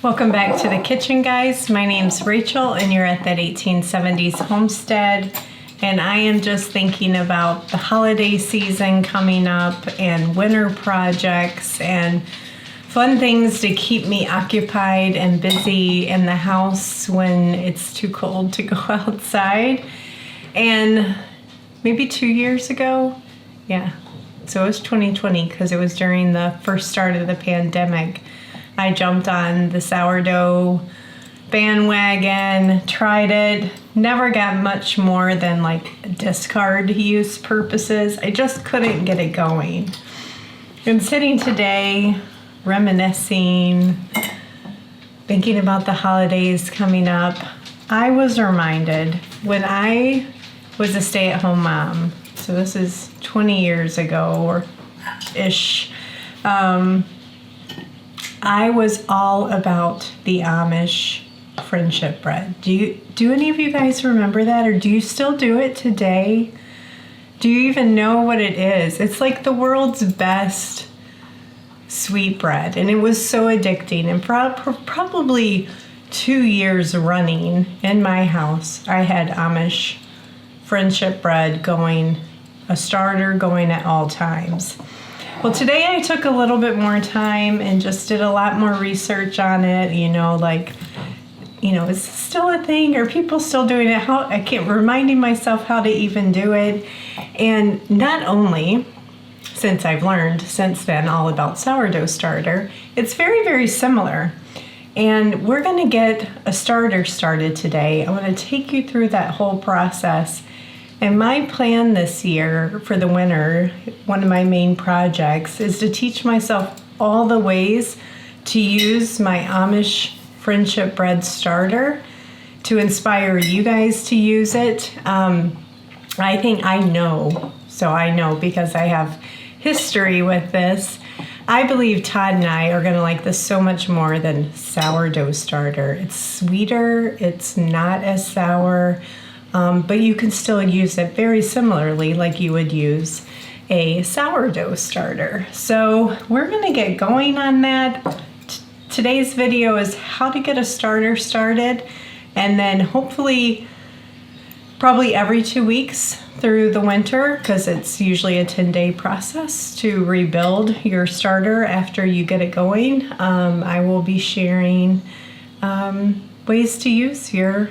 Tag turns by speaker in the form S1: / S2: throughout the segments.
S1: Welcome back to the kitchen, guys. My name's Rachel and you're at that 1870s Homestead, and I am just thinking about the holiday season coming up and winter projects and fun things to keep me occupied and busy in the house when it's too cold to go outside. And maybe 2 years ago, so it was 2020 because it was during the first start of the pandemic. I jumped on the sourdough bandwagon, tried it, never got much more than like discard use purposes. I just couldn't get it going. And sitting today, reminiscing, thinking about the holidays coming up, I was reminded when I was a stay-at-home mom, so this is 20 years ago or ish, I was all about the Amish friendship bread. Do any of you guys remember that, or do you still do it today? Do you even know what it is? It's like the world's best sweet bread, and it was so addicting. And probably 2 years running in my house, I had Amish friendship bread going, a starter going at all times. Well, today I took a little bit more time and just did a lot more research on it, is this still a thing? Are people still doing it? Reminding myself how to even do it. And not only, since I've learned since then all about sourdough starter, it's very, very similar. And we're going to get a starter started today. I want to take you through that whole process. And my plan this year for the winter, one of my main projects, is to teach myself all the ways to use my Amish friendship bread starter to inspire you guys to use it. I know because I have history with this. I believe Todd and I are going to like this so much more than sourdough starter. It's sweeter, it's not as sour. But you can still use it very similarly like you would use a sourdough starter. So we're going to get going on that. Today's video is how to get a starter started, and then hopefully probably every 2 weeks through the winter, because it's usually a 10-day process to rebuild your starter after you get it going. I will be sharing ways to use your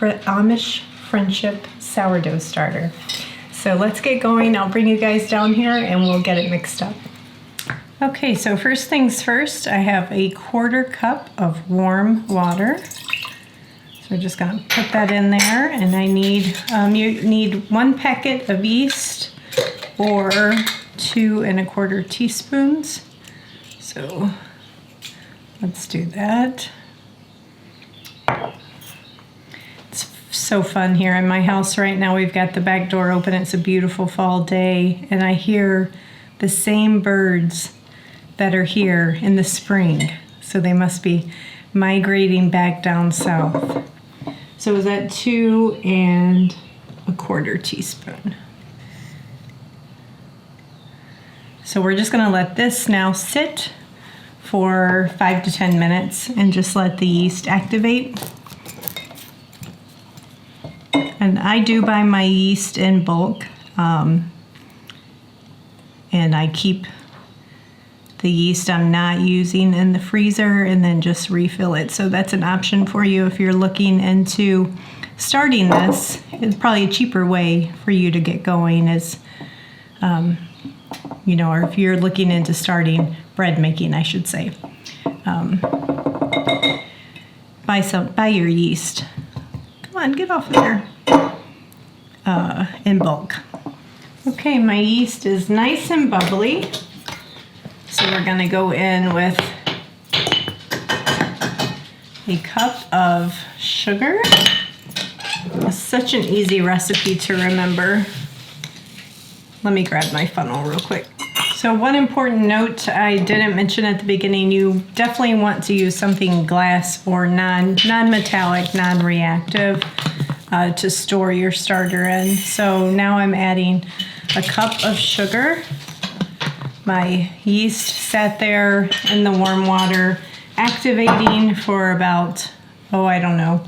S1: Amish friendship sourdough starter. So let's get going. I'll bring you guys down here and we'll get it mixed up. Okay, so first things first, I have a 1/4 cup of warm water. So I'm just gonna put that in there, and I need, you need 1 packet of yeast or 2 1/4 teaspoons. So let's do that. So fun here in my house right now. We've got the back door open. It's a beautiful fall day, and I hear the same birds that are here in the spring. So they must be migrating back down south. So is that 2 1/4 teaspoon? So we're just gonna let this now sit for 5 to 10 minutes and just let the yeast activate. And I do buy my yeast in bulk, and I keep the yeast I'm not using in the freezer and then just refill it. So that's an option for you if you're looking into starting this. It's probably a cheaper way for you to get going is, or if you're looking into starting bread making, I should say. Buy your yeast. Come on, get off of there. In bulk. Okay, my yeast is nice and bubbly. So we're gonna go in with a cup of sugar. It's such an easy recipe to remember. Let me grab my funnel real quick. So one important note I didn't mention at the beginning, you definitely want to use something glass or non-metallic, non-reactive to store your starter in. So now I'm adding a cup of sugar. My yeast sat there in the warm water activating for about, oh, I don't know,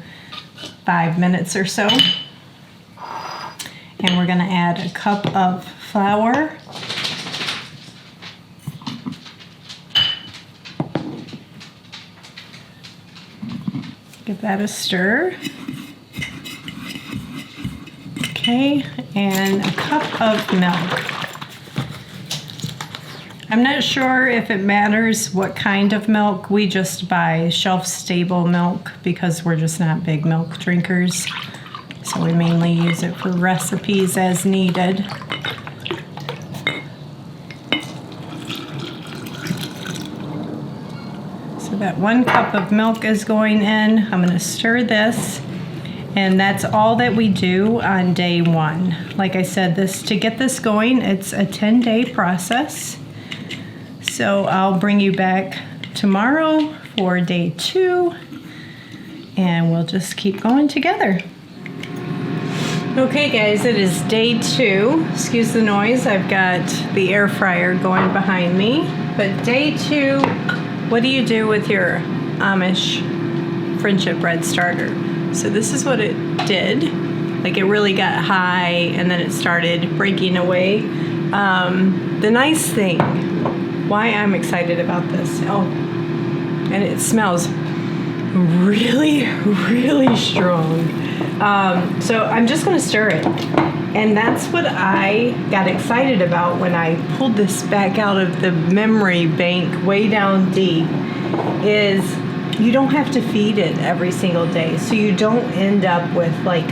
S1: 5 minutes or so. And we're gonna add a cup of flour. Give that a stir. Okay, and a cup of milk. I'm not sure if it matters what kind of milk. We just buy shelf-stable milk because we're just not big milk drinkers. So we mainly use it for recipes as needed. So that 1 cup of milk is going in. I'm going to stir this. And that's all that we do on day 1. Like I said, to get this going, it's a 10-day process. So I'll bring you back tomorrow for day 2, and we'll just keep going together. Okay guys, it is day 2. Excuse the noise, I've got the air fryer going behind me. But day 2, what do you do with your Amish friendship bread starter? So this is what it did. Like, it really got high and then it started breaking away. The nice thing, why I'm excited about this, and it smells really, really strong. So I'm just gonna stir it. And that's what I got excited about when I pulled this back out of the memory bank way down deep, is you don't have to feed it every single day. So you don't end up with like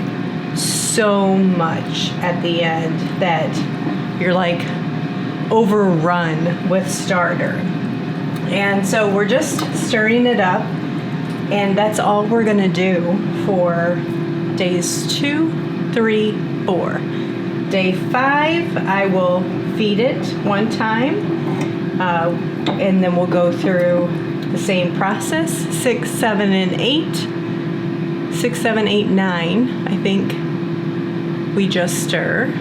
S1: so much at the end that you're like overrun with starter. And so we're just stirring it up, and that's all we're gonna do for days 2, 3, 4. Day 5, I will feed it 1 time, and then we'll go through the same process. 6, 7, and 8. 6, 7, 8, 9. I think we just stir.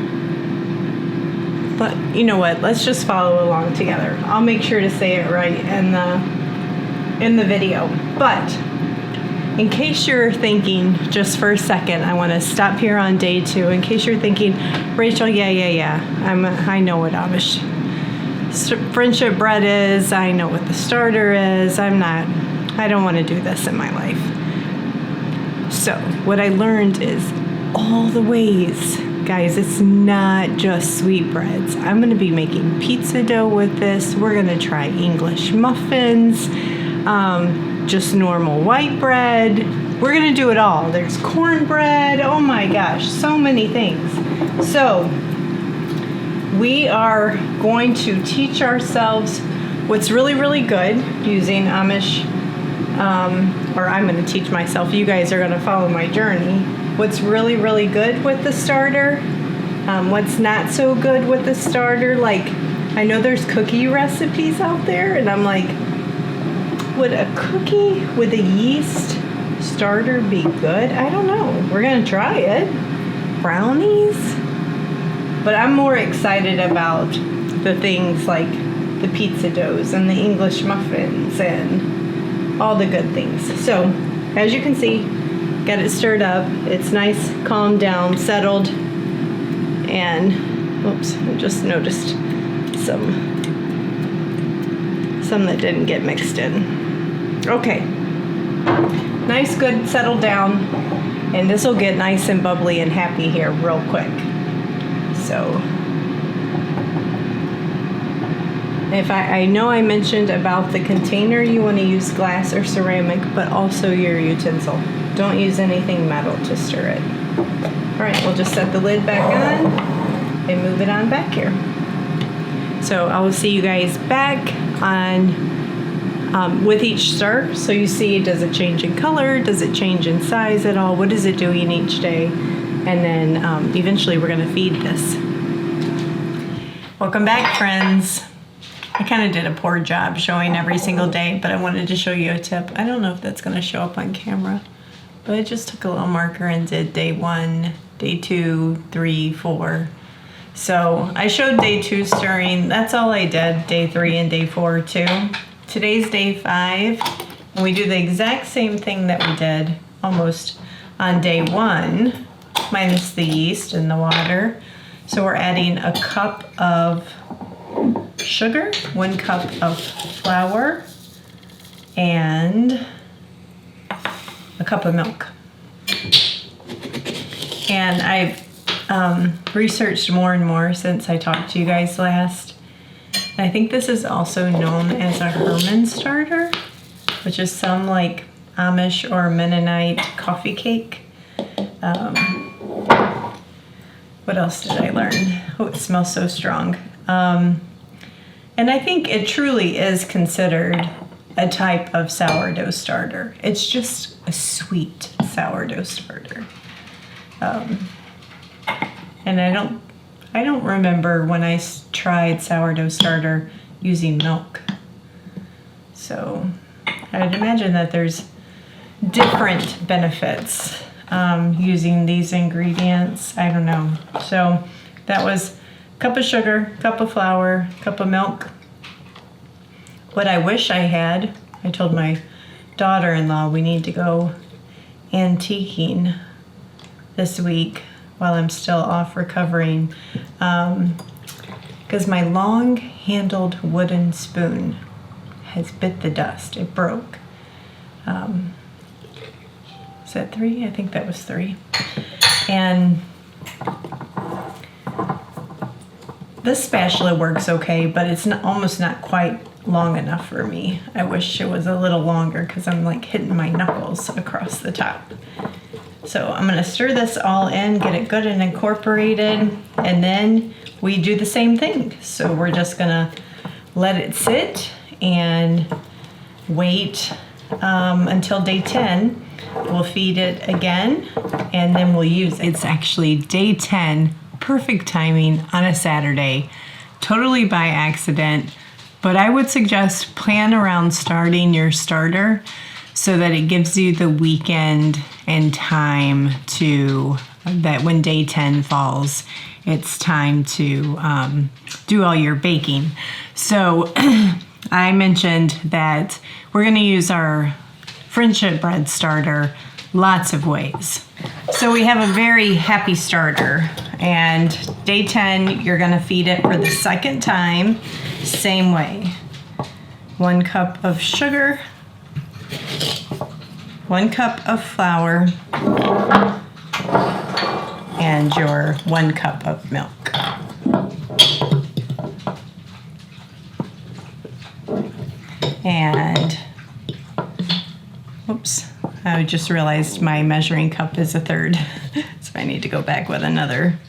S1: But you know what? Let's just follow along together. I'll make sure to say it right in the video. But in case you're thinking, just for a second, I want to stop here on day 2. In case you're thinking, Rachel, yeah, I know what Amish friendship bread is. I know what the starter is. I don't want to do this in my life. So what I learned is all the ways. Guys, it's not just sweetbreads. I'm going to be making pizza dough with this. We're going to try English muffins, just normal white bread. We're going to do it all. There's cornbread. Oh my gosh, so many things. So we are going to teach ourselves what's really, really good using Amish, or I'm going to teach myself. You guys are going to follow my journey. What's really, really good with the starter, what's not so good with the starter. Like, I know there's cookie recipes out there, and I'm like, would a cookie with a yeast starter be good? I don't know. We're gonna try it. Brownies? But I'm more excited about the things like the pizza doughs and the English muffins and all the good things. So, as you can see, got it stirred up. It's nice, calmed down, settled. And, oops, I just noticed some that didn't get mixed in. Okay. Nice, good, settled down. And this will get nice and bubbly and happy here real quick. So, if I know I mentioned about the container, you want to use glass or ceramic, but also your utensil. Don't use anything metal to stir it. All right, we'll just set the lid back on and move it on back here. So I will see you guys back on with each stir. So you see, does it change in color? Does it change in size at all? What is it doing each day? And then eventually we're gonna feed this. Welcome back, friends. I kind of did a poor job showing every single day, but I wanted to show you a tip. I don't know if that's gonna show up on camera. But I just took a little marker and did day 1, day 2, 3, 4. So I showed day 2 stirring. That's all I did, day 3 and day 4 too. Today's day 5, And we do the exact same thing that we did almost on day 1, minus the yeast and the water. So we're adding a cup of sugar, 1 cup of flour, and a cup of milk. And I've researched more and more since I talked to you guys last. And I think this is also known as a Herman starter, which is some like Amish or Mennonite coffee cake. What else did I learn? Oh, it smells so strong. And I think it truly is considered a type of sourdough starter. It's just a sweet sourdough starter. And I don't remember when I tried sourdough starter using milk. So I'd imagine that there's different benefits using these ingredients. I don't know. So that was a cup of sugar, cup of flour, cup of milk. What I wish I had, I told my daughter-in-law we need to go antiquing this week while I'm still off recovering, because my long-handled wooden spoon has bit the dust. It broke. Is that 3? I think that was 3. And this spatula works okay, but it's almost not quite long enough for me. I wish it was a little longer because I'm like hitting my knuckles across the top. So I'm going to stir this all in, get it good and incorporated, and then we do the same thing. So we're just going to let it sit and wait until day 10. We'll feed it again, and then we'll use it. It's actually day 10, perfect timing on a Saturday, totally by accident. But I would suggest plan around starting your starter so that it gives you the weekend and time to, that when day 10 falls, it's time to do all your baking. So I mentioned that we're going to use our friendship bread starter lots of ways. So we have a very happy starter, and day 10 you're going to feed it for the second time, same way. 1 cup of sugar, 1 cup of flour, and your 1 cup of milk. And oops, I just realized my measuring cup is 1/3, so I need to go back with another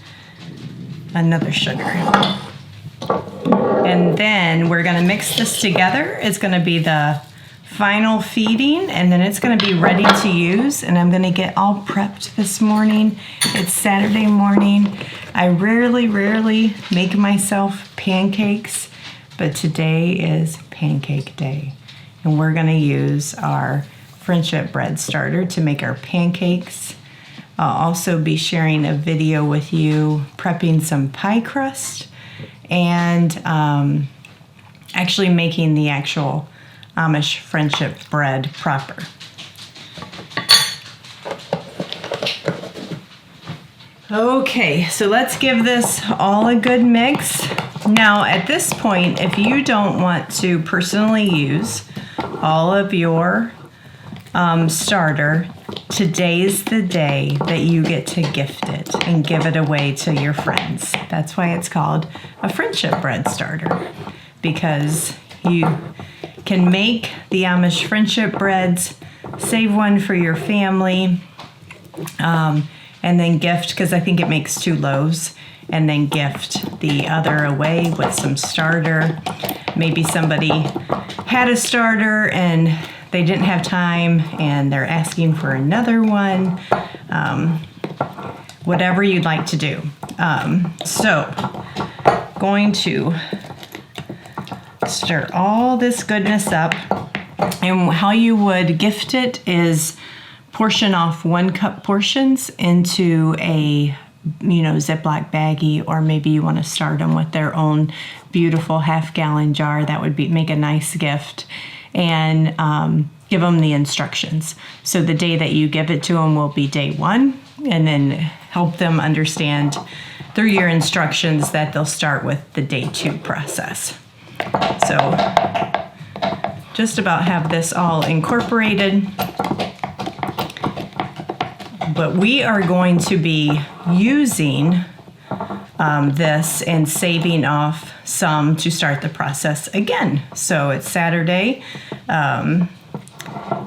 S1: sugar. And then we're going to mix this together. It's going to be the final feeding, and then it's going to be ready to use. And I'm going to get all prepped this morning. It's Saturday morning. I rarely make myself pancakes, but today is pancake day. And we're going to use our friendship bread starter to make our pancakes. I'll also be sharing a video with you prepping some pie crust and actually making the actual Amish friendship bread proper. Okay, so let's give this all a good mix. Now at this point, if you don't want to personally use all of your starter, today's the day that you get to gift it and give it away to your friends. That's why it's called a friendship bread starter, because you can make the Amish friendship breads, save one for your family, and then gift, because I think it makes 2 loaves, and then gift the other away with some starter. Maybe somebody had a starter and they didn't have time and they're asking for another one. Whatever you'd like to do. So going to stir all this goodness up, and how you would gift it is portion off 1 cup portions into a Ziploc baggie, or maybe you want to start them with their own beautiful 1/2 gallon jar. That would make a nice gift. And give them the instructions. So the day that you give it to them will be day 1, and then help them understand through your instructions that they'll start with the day 2 process. So just about have this all incorporated. But we are going to be using this and saving off some to start the process again. So it's Saturday,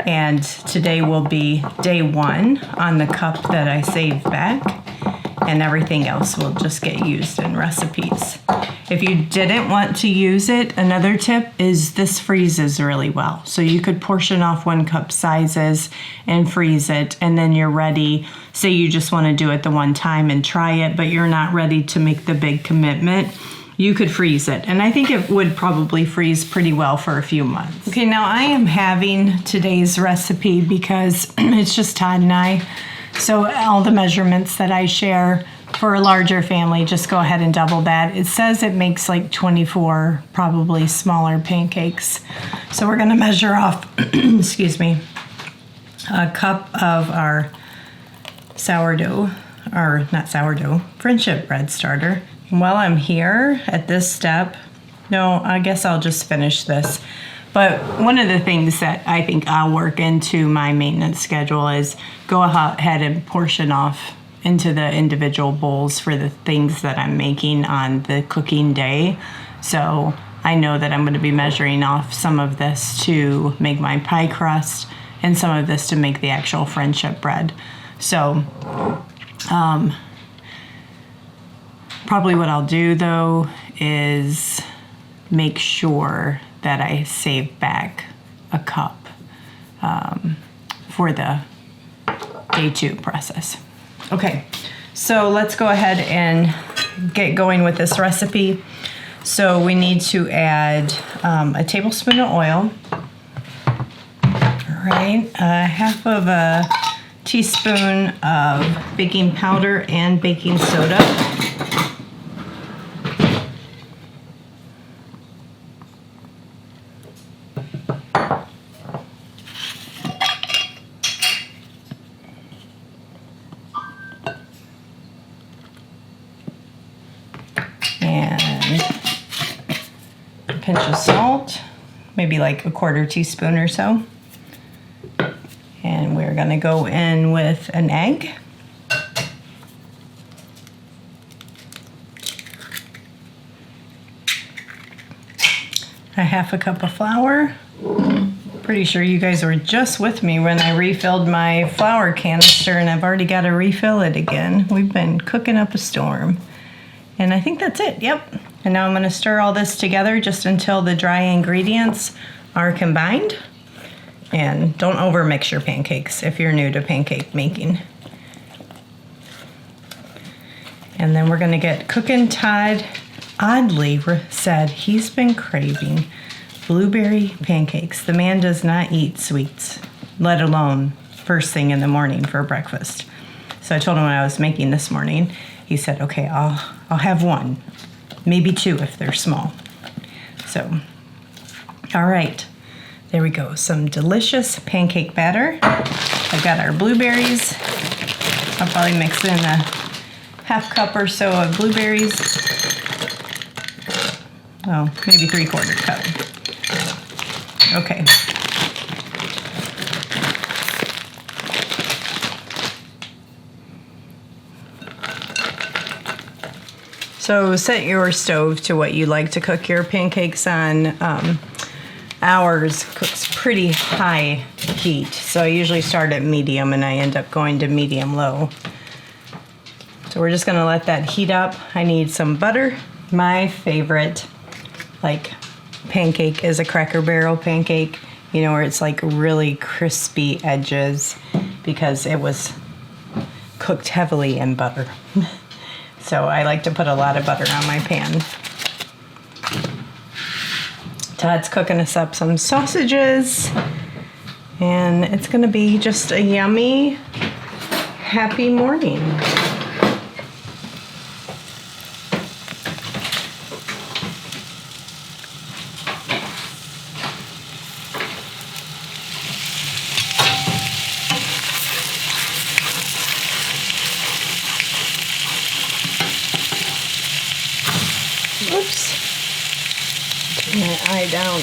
S1: and today will be day 1 on the cup that I saved back, and everything else will just get used in recipes. If you didn't want to use it, another tip is this freezes really well. So you could portion off 1 cup sizes and freeze it, and then you're ready. Say you just want to do it the one time and try it, but you're not ready to make the big commitment. You could freeze it, and I think it would probably freeze pretty well for a few months. Okay, now I am having today's recipe because it's just Todd and I, so all the measurements that I share for a larger family, just go ahead and double that. It says it makes like 24 probably smaller pancakes. So we're gonna measure off, excuse me, a cup of our sourdough, or not sourdough, friendship bread starter. While I'm here at this step, no, I guess I'll just finish this. But one of the things that I think I'll work into my maintenance schedule is go ahead and portion off into the individual bowls for the things that I'm making on the cooking day. So I know that I'm going to be measuring off some of this to make my pie crust and some of this to make the actual friendship bread. So probably what I'll do though is make sure that I save back a cup for the day 2 process. Okay, so let's go ahead and get going with this recipe. So we need to add a tablespoon of oil, all right, half of a teaspoon of baking powder and baking soda. And a pinch of salt, maybe like a 1/4 teaspoon or so. And we're gonna go in with an egg. A half a cup of flour. Pretty sure you guys were just with me when I refilled my flour canister, and I've already got to refill it again. We've been cooking up a storm. And I think that's it, yep. And now I'm gonna stir all this together just until the dry ingredients are combined. And don't over mix your pancakes if you're new to pancake making. And then we're gonna get cooking. Todd oddly said he's been craving blueberry pancakes. The man does not eat sweets, let alone first thing in the morning for breakfast. So I told him what I was making this morning. He said, okay, I'll have 1, maybe 2 if they're small. So, all right, there we go. Some delicious pancake batter. I've got our blueberries. I'll probably mix in a half cup or so of blueberries. Well, maybe 3/4 cup. Okay. So set your stove to what you like to cook your pancakes on. Ours cooks pretty high heat, so I usually start at medium and I end up going to medium low. So we're just gonna let that heat up. I need some butter. My favorite pancake is a Cracker Barrel pancake, you know, where it's like really crispy edges because it was cooked heavily in butter. So I like to put a lot of butter on my pan. Todd's cooking us up some sausages, and it's gonna be just a yummy, happy morning. that eye down.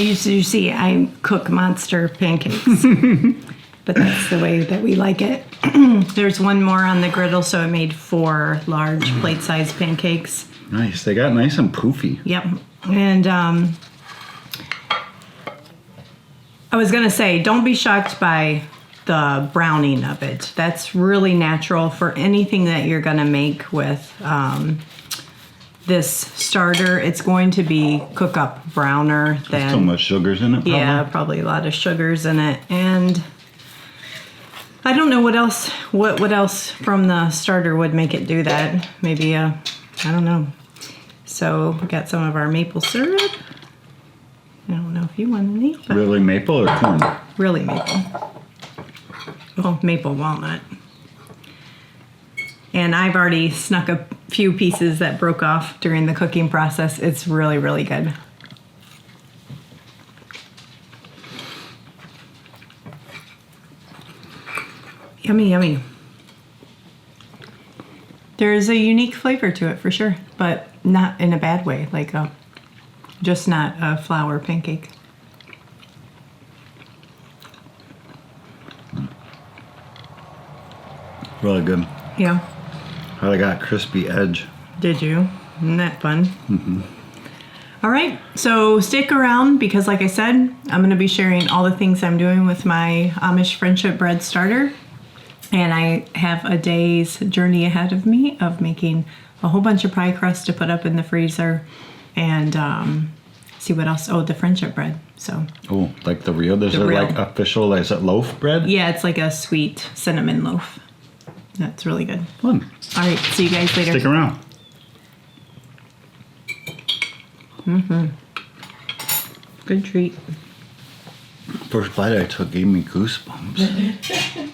S1: I cook monster pancakes, but that's the way that we like it. There's one more on the griddle, so I made 4 large plate-sized pancakes.
S2: Nice. They got nice and poofy.
S1: Yep. And I was going to say, don't be shocked by the browning of it. That's really natural for anything that you're going to make with this starter. It's going to be cook up browner than...
S2: There's so much sugars in it, probably.
S1: Yeah, probably a lot of sugars in it. And I don't know what else from the starter would make it do that. Maybe I don't know. So we got some of our maple syrup. I don't know if you want any. But
S2: Really maple or corn?
S1: really maple. Well, maple walnut. And I've already snuck a few pieces that broke off during the cooking process. It's really, really good. Yummy, yummy. There's a unique flavor to it for sure, but not in a bad way, like just not a flour pancake.
S2: Really good.
S1: Yeah.
S2: I got crispy edge.
S1: Did you? Isn't that fun? Mm-hmm. All right, so stick around because like I said, I'm going to be sharing all the things I'm doing with my Amish friendship bread starter. And I have a day's journey ahead of me of making a whole bunch of pie crust to put up in the freezer and see what else. Oh, the friendship bread. So.
S2: Oh, like the real? There's like official, is it loaf bread?
S1: Yeah, it's like a sweet cinnamon loaf. That's really good.
S2: Fun.
S1: All right, see you guys later.
S2: Stick around.
S1: Good treat.
S2: First bite I took gave me goosebumps.